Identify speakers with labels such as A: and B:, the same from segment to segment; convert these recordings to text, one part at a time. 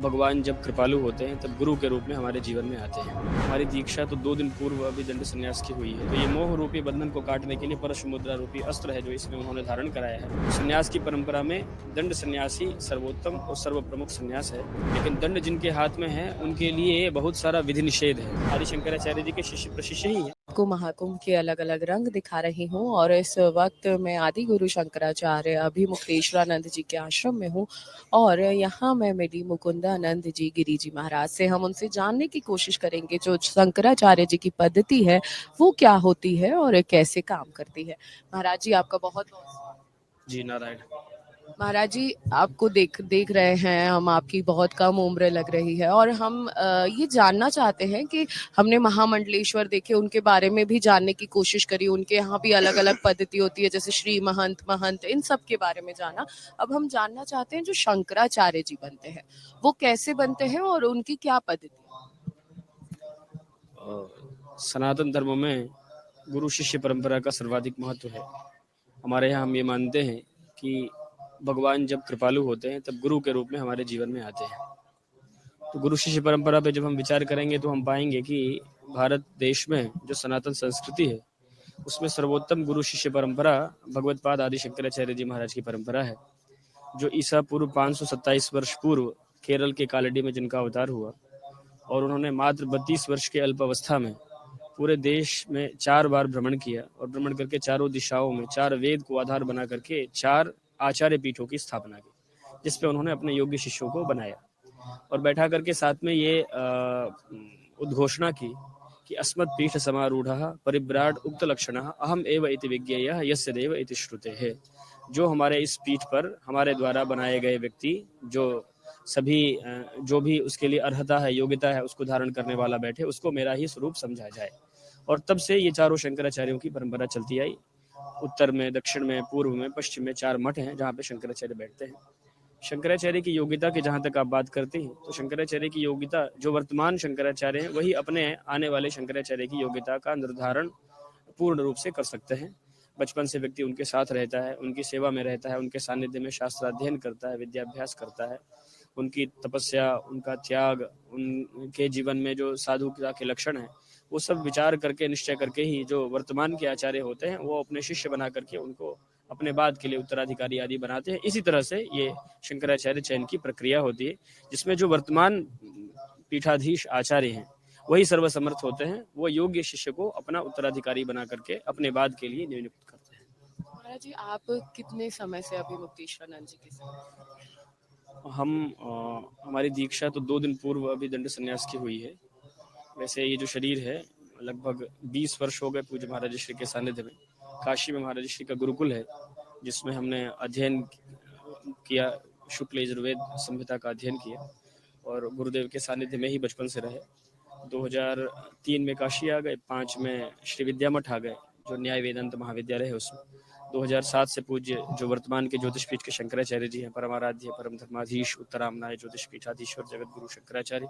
A: भगवान जब कृपालु होते हैं तब गुरु के रूप में हमारे जीवन में आते हैं। हमारी दीक्षा तो 2 दिन पूर्व अभी दंड संन्यास की हुई है। तो ये मोह रूपी बंधन को काटने के लिए परशु मुद्रा रूपी अस्त्र है जो इसमें उन्होंने धारण कराया है। संन्यास की परंपरा में दंड सन्यासी सर्वोत्तम और सर्व प्रमुख संन्यास है, लेकिन दंड जिनके हाथ में है उनके लिए बहुत सारा विधि निषेध है। आदि शंकराचार्य जी के शिष्य प्रशिष्य ही है।
B: को महाकुंभ के अलग अलग रंग दिखा रही हूँ और इस वक्त मैं आदि गुरु शंकराचार्य अभिमुक्तेश्वरानंद जी के आश्रम में हूँ और यहाँ मैं मिली मुकुंदानंद जी गिरी जी महाराज से। हम उनसे जानने की कोशिश करेंगे जो शंकराचार्य जी की पद्धति है वो क्या होती है और कैसे काम करती है। महाराज जी आपका बहुत बहुत
A: जी नारायण।
B: महाराज जी आपको देख देख रहे हैं हम, आपकी बहुत कम उम्र लग रही है और हम ये जानना चाहते हैं कि हमने महामंडलेश्वर देखे, उनके बारे में भी जानने की कोशिश करी। उनके यहाँ भी अलग अलग पद्धति होती है, जैसे श्री महंत महंत इन सब के बारे में जाना। अब हम जानना चाहते हैं जो शंकराचार्य जी बनते हैं वो कैसे बनते हैं और उनकी क्या पद्धति है।
A: सनातन धर्म में गुरु शिष्य परंपरा का सर्वाधिक महत्व है। हमारे यहाँ हम ये मानते हैं कि भगवान जब कृपालु होते हैं तब गुरु के रूप में हमारे जीवन में आते हैं। तो गुरु शिष्य परंपरा पे जब हम विचार करेंगे तो हम पाएंगे कि भारत देश में जो सनातन संस्कृति है उसमें सर्वोत्तम गुरु शिष्य परंपरा भगवत्पाद आदि शंकराचार्य जी महाराज की परंपरा है, जो ईसा पूर्व 527 वर्ष पूर्व केरल के कालडी में जिनका अवतार हुआ और उन्होंने मात्र 32 वर्ष के अल्पावस्था में पूरे देश में 4 बार भ्रमण किया और भ्रमण करके चारों दिशाओं में 4 वेद को आधार बना करके 4 आचार्य पीठों की स्थापना की, जिसपे उन्होंने अपने योग्य शिष्यों को बनाया और बैठा करके साथ में ये उद्घोषणा की कि अस्मत् पीठ समारूढ़ः परिव्राट उक्त लक्षणः अहम एव इति विज्ञेयः यस्य देव इति श्रुतेः। जो हमारे इस पीठ पर हमारे द्वारा बनाए गए व्यक्ति जो भी उसके लिए अर्हता है, योग्यता है, उसको धारण करने वाला बैठे, उसको मेरा ही स्वरूप समझा जाए। और तब से ये चारों शंकराचार्यों की परंपरा चलती आई। उत्तर में, दक्षिण में, पूर्व में, पश्चिम में 4 मठ हैं जहाँ पे शंकराचार्य बैठते हैं। शंकराचार्य की योग्यता की जहाँ तक आप बात करते हैं तो शंकराचार्य की योग्यता, जो वर्तमान शंकराचार्य हैं वही अपने आने वाले शंकराचार्य की योग्यता का निर्धारण पूर्ण रूप से कर सकते हैं। बचपन से व्यक्ति उनके साथ रहता है, उनकी सेवा में रहता है, उनके सानिध्य में शास्त्राध्ययन करता है, विद्याभ्यास करता है। उनकी तपस्या, उनका त्याग, उनके जीवन में जो साधुता के लक्षण हैं वो सब विचार करके, निश्चय करके ही जो वर्तमान के आचार्य होते हैं वो अपने शिष्य बना करके उनको अपने बाद के लिए उत्तराधिकारी आदि बनाते हैं। इसी तरह से ये शंकराचार्य चयन की प्रक्रिया होती है, जिसमें जो वर्तमान पीठाधीश आचार्य हैं वही सर्वसमर्थ होते हैं। वो योग्य शिष्य को अपना उत्तराधिकारी बना करके अपने बाद के लिए नियुक्त करते हैं।
B: महाराज जी आप कितने समय से अभिमुक्तेश्वरानंद जी के साथ?
A: हमारी दीक्षा तो 2 दिन पूर्व अभी दंड संन्यास की हुई है। वैसे ये जो शरीर है लगभग 20 वर्ष हो गए पूज्य महाराज श्री के सानिध्य में। काशी में महाराज श्री का गुरुकुल है जिसमें हमने अध्ययन किया, शुक्ल यजुर्वेद संहिता का अध्ययन किया और गुरुदेव के सानिध्य में ही बचपन से रहे। 2003 में काशी आ गए, 5 में श्री विद्या मठ आ गए जो न्याय वेदांत महाविद्यालय है उसमें। 2007 से पूज्य जो वर्तमान के ज्योतिष पीठ के शंकराचार्य जी हैं, परमाराध्य परम धर्माधीश उत्तरामनाय ज्योतिष पीठाधीश्वर जगत गुरु शंकराचार्य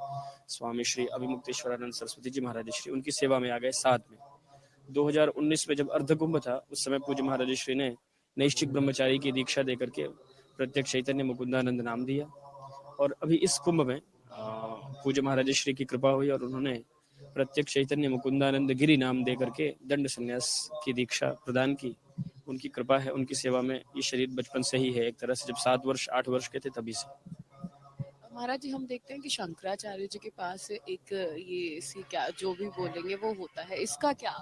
A: स्वामी श्री अभिमुक्तेश्वरानंद सरस्वती जी महाराज श्री, उनकी सेवा में आ गए साथ में। 2019 में जब अर्धकुंभ था उस समय पूज्य महाराज श्री ने नैष्ठिक ब्रह्मचारी की दीक्षा देकर के प्रत्यक्ष चैतन्य मुकुंदानंद नाम दिया और अभी इस कुंभ में पूज्य महाराज श्री की कृपा हुई और उन्होंने प्रत्यक्ष चैतन्य मुकुंदानंद गिरी नाम दे करके दंड संन्यास की दीक्षा प्रदान की। उनकी कृपा है, उनकी सेवा में ये शरीर बचपन से ही है, एक तरह से जब 7 वर्ष 8 वर्ष के थे तभी से।
B: महाराज जी हम देखते हैं कि शंकराचार्य जी के पास एक ये इसी क्या जो भी बोलेंगे वो होता है, इसका क्या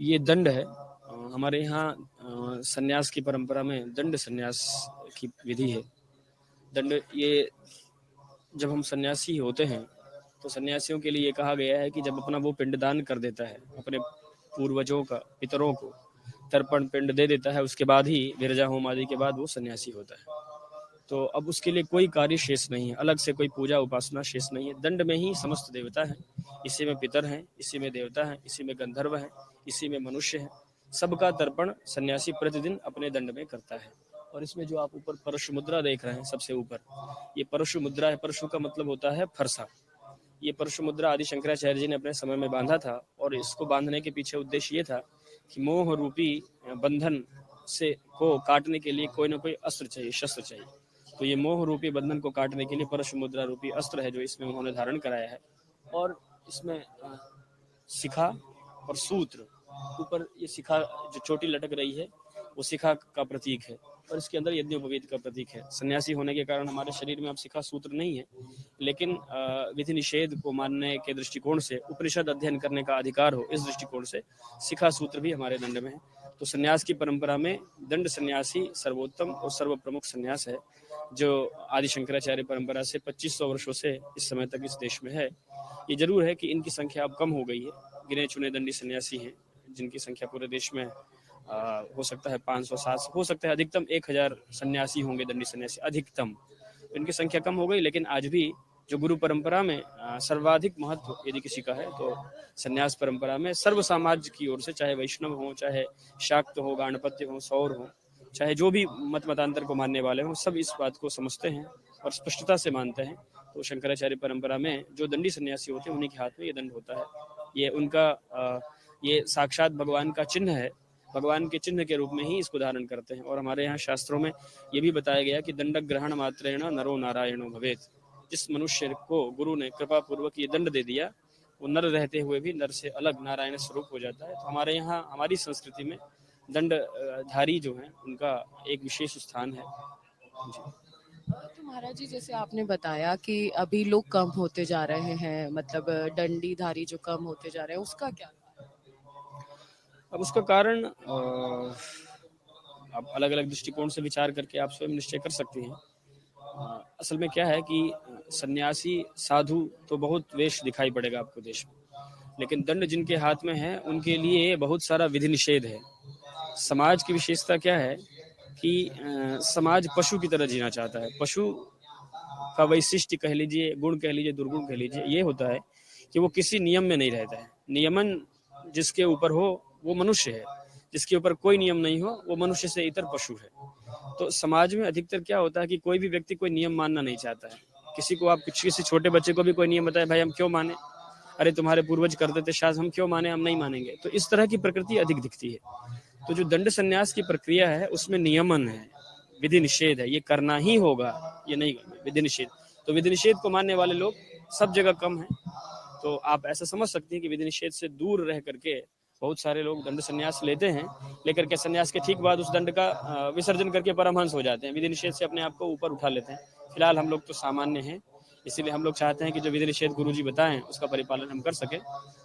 A: ये दंड है। हमारे यहाँ संन्यास की परंपरा में दंड संन्यास की विधि है। दंड, ये जब हम सन्यासी होते हैं तो सन्यासियों के लिए ये कहा गया है कि जब अपना वो पिंडदान कर देता है, अपने पूर्वजों का, पितरों को तर्पण पिंड दे देता है, उसके बाद ही विरजा होम आदि के बाद वो सन्यासी होता है। तो अब उसके लिए कोई कार्य शेष नहीं है, अलग से कोई पूजा उपासना शेष नहीं है। दंड में ही समस्त देवता है, इसी में पितर हैं, इसी में देवता है, इसी में गंधर्व है, इसी में मनुष्य है। सबका तर्पण सन्यासी प्रतिदिन अपने दंड में करता है। और इसमें जो आप ऊपर परशु मुद्रा देख रहे हैं सबसे ऊपर, ये परशु मुद्रा है। परशु का मतलब होता है फरसा। ये परशु मुद्रा आदि शंकराचार्य जी ने अपने समय में बांधा था और इसको बांधने के पीछे उद्देश्य ये था कि मोह रूपी बंधन से को काटने के लिए कोई ना कोई अस्त्र चाहिए, शस्त्र चाहिए। तो ये मोह रूपी बंधन को काटने के लिए परशु मुद्रा रूपी अस्त्र है जो इसमें उन्होंने धारण कराया है। और इसमें शिखा और सूत्र, ऊपर ये शिखा जो चोटी लटक रही है वो शिखा का प्रतीक है और इसके अंदर यज्ञोपवीत का प्रतीक है। सन्यासी होने के कारण हमारे शरीर में अब शिखा सूत्र नहीं है, लेकिन विधि निषेध को मानने के दृष्टिकोण से, उपनिषद अध्ययन करने का अधिकार हो इस दृष्टिकोण से शिखा सूत्र भी हमारे दंड में है। तो सन्यास की परंपरा में दंड सन्यासी सर्वोत्तम और सर्व प्रमुख सन्यास है, जो आदि शंकराचार्य परंपरा से 2500 वर्षों से इस समय तक इस देश में है। ये जरूर है कि इनकी संख्या अब कम हो गई है। गिने चुने दंडी सन्यासी हैं जिनकी संख्या पूरे देश में हो सकता है 500-700, हो सकता है अधिकतम 1000 सन्यासी होंगे, दंडी सन्यासी अधिकतम। इनकी संख्या कम हो गई, लेकिन आज भी जो गुरु परंपरा में सर्वाधिक महत्व यदि किसी का है तो सन्यास परंपरा में सर्व समाज की ओर से, चाहे वैष्णव हो, चाहे शाक्त हो, गाणपत्य हो, सौर हो, चाहे जो भी मत मतांतर को मानने वाले हों, सब इस बात को समझते हैं और स्पष्टता से मानते हैं। तो शंकराचार्य परंपरा में जो दंडी सन्यासी होते हैं उन्हीं के हाथ में ये दंड होता है। ये उनका ये साक्षात भगवान का चिन्ह है, भगवान के चिन्ह के रूप में ही इसको धारण करते हैं। और हमारे यहाँ शास्त्रों में ये भी बताया गया कि दंड ग्रहण मात्रेण नरो नारायणो भवेत। जिस मनुष्य को गुरु ने कृपा पूर्वक ये दंड दे दिया, वो नर रहते हुए भी नर से अलग नारायण स्वरूप हो जाता है। तो हमारे यहाँ, हमारी संस्कृति में दंडधारी जो हैं उनका एक विशेष स्थान है जी।
B: तो महाराज जी, जैसे आपने बताया कि अभी लोग कम होते जा रहे हैं, मतलब डंडीधारी जो कम होते जा रहे हैं, उसका क्या?
A: अब उसका कारण आप अलग अलग दृष्टिकोण से विचार करके आप स्वयं निश्चय कर सकते हैं। असल में क्या है कि सन्यासी साधु तो बहुत वेश दिखाई पड़ेगा आपको देश में, लेकिन दंड जिनके हाथ में है उनके लिए बहुत सारा विधि निषेध है। समाज की विशेषता क्या है कि समाज पशु की तरह जीना चाहता है। पशु का वैशिष्ट्य कह लीजिए, गुण कह लीजिए, दुर्गुण कह लीजिए, ये होता है कि वो किसी नियम में नहीं रहता है। नियमन जिसके ऊपर हो वो मनुष्य है, जिसके ऊपर कोई नियम नहीं हो वो मनुष्य से इतर पशु है। तो समाज में अधिकतर क्या होता है कि कोई भी व्यक्ति कोई नियम मानना नहीं चाहता है। किसी को आप, किसी छोटे बच्चे को भी कोई नियम बताए, भाई हम क्यों माने, अरे तुम्हारे पूर्वज करते थे शायद, हम क्यों माने, हम नहीं मानेंगे। तो इस तरह की प्रकृति अधिक दिखती है। तो जो दंड संन्यास की प्रक्रिया है उसमें नियमन है, विधि निषेध है, ये करना ही होगा, ये नहीं विधि निषेध। तो विधि निषेध को मानने वाले लोग सब जगह कम है। तो आप ऐसा समझ सकते हैं कि विधि निषेध से दूर रह करके बहुत सारे लोग दंड संन्यास लेते हैं, लेकर के संन्यास के ठीक बाद उस दंड का विसर्जन करके परमहंस हो जाते हैं, विधि निषेध से अपने आप को ऊपर उठा लेते हैं। फिलहाल हम लोग तो सामान्य हैं, इसीलिए हम लोग चाहते हैं कि जो विधि निषेध गुरु जी बताएं उसका परिपालन हम कर सकें।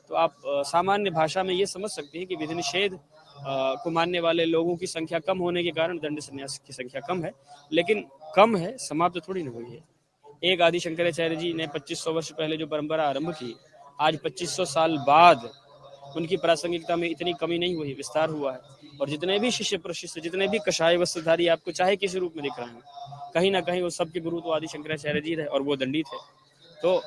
A: तो आप सामान्य भाषा में ये समझ सकते हैं कि विधि निषेध को मानने वाले लोगों की संख्या कम होने के कारण दंड संन्यास की संख्या कम है, लेकिन कम है, समाप्त थोड़ी न हुई है। एक आदि शंकराचार्य जी ने 2500 वर्ष पहले जो परंपरा आरंभ की, आज 2500 साल बाद उनकी प्रासंगिकता में इतनी कमी नहीं हुई, विस्तार हुआ है। और जितने भी शिष्य प्रशिष्य, जितने भी कषाय वस्त्रधारी आपको चाहे किसी रूप में दिख रहे हैं, कहीं ना कहीं वो सबके गुरु तो आदि शंकराचार्य जी रहे और वो दंडी थे। तो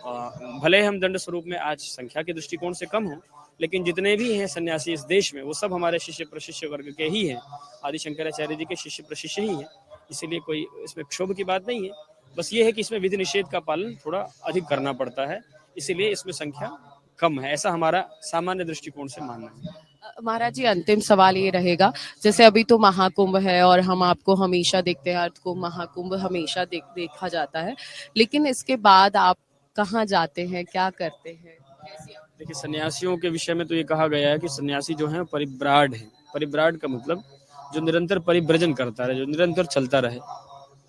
A: भले हम दंड स्वरूप में आज संख्या के दृष्टिकोण से कम हो, लेकिन जितने भी हैं सन्यासी इस देश में वो सब हमारे शिष्य प्रशिष्य वर्ग के ही हैं, आदि शंकराचार्य जी के शिष्य प्रशिष्य ही हैं। इसीलिए कोई इसमें क्षोभ की बात नहीं है। बस ये है कि इसमें विधि निषेध का पालन थोड़ा अधिक करना पड़ता है, इसीलिए इसमें संख्या कम है, ऐसा हमारा सामान्य दृष्टिकोण से मानना है।
B: महाराज जी, अंतिम सवाल ये रहेगा, जैसे अभी तो महाकुंभ है और हम आपको हमेशा देखते हैं, अर्थ को महाकुंभ हमेशा देखा जाता है, लेकिन इसके बाद आप कहाँ जाते हैं, क्या करते हैं?
A: देखिए, सन्यासियों के विषय में तो ये कहा गया है कि सन्यासी जो है परिव्राड है। परिव्राड का मतलब जो निरंतर परिव्रजन करता रहे, जो निरंतर चलता रहे।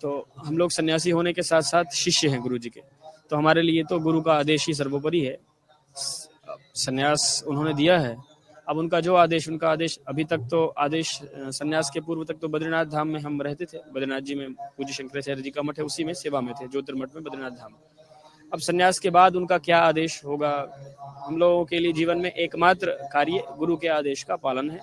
A: तो हम लोग सन्यासी होने के साथ साथ शिष्य हैं गुरु जी के, तो हमारे लिए तो गुरु का आदेश ही सर्वोपरि है। सन्यास उन्होंने दिया है, अब उनका जो आदेश, उनका आदेश अभी तक तो आदेश सन्यास के पूर्व तक तो बद्रीनाथ धाम में हम रहते थे। बद्रीनाथ जी में पूज्य शंकराचार्य जी का मठ है, उसी में सेवा में थे, ज्योतिर्मठ में, बद्रीनाथ धाम। अब सन्यास के बाद उनका क्या आदेश होगा, हम लोगों के लिए जीवन में एकमात्र कार्य गुरु के आदेश का पालन है।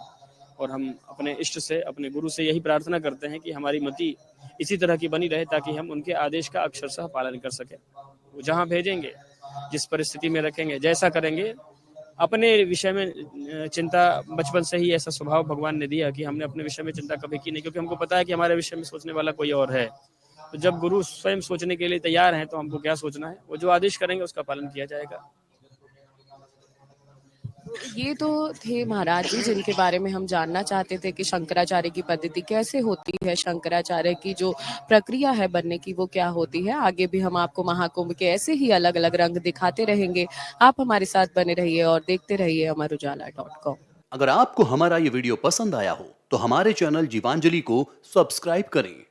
A: और हम अपने इष्ट से, अपने गुरु से यही प्रार्थना करते हैं कि हमारी मति इसी तरह की बनी रहे, ताकि हम उनके आदेश का अक्षरशः पालन कर सकें। वो जहाँ भेजेंगे, जिस परिस्थिति में रखेंगे, जैसा करेंगे। अपने विषय में चिंता बचपन से ही ऐसा स्वभाव भगवान ने दिया कि हमने अपने विषय में चिंता कभी की नहीं, क्योंकि हमको पता है कि हमारे विषय में सोचने वाला कोई और है। तो जब गुरु स्वयं सोचने के लिए तैयार हैं तो हमको क्या सोचना है, वो जो आदेश करेंगे उसका पालन किया जाएगा।
B: ये तो थे महाराज जी जिनके बारे में हम जानना चाहते थे कि शंकराचार्य की पद्धति कैसे होती है, शंकराचार्य की जो प्रक्रिया है बनने की वो क्या होती है। आगे भी हम आपको महाकुंभ के ऐसे ही अलग अलग रंग दिखाते रहेंगे। आप हमारे साथ बने रहिए और देखते रहिए अमरुजाला.com।
C: अगर आपको हमारा ये वीडियो पसंद आया हो तो हमारे चैनल जीवांजलि को सब्सक्राइब करें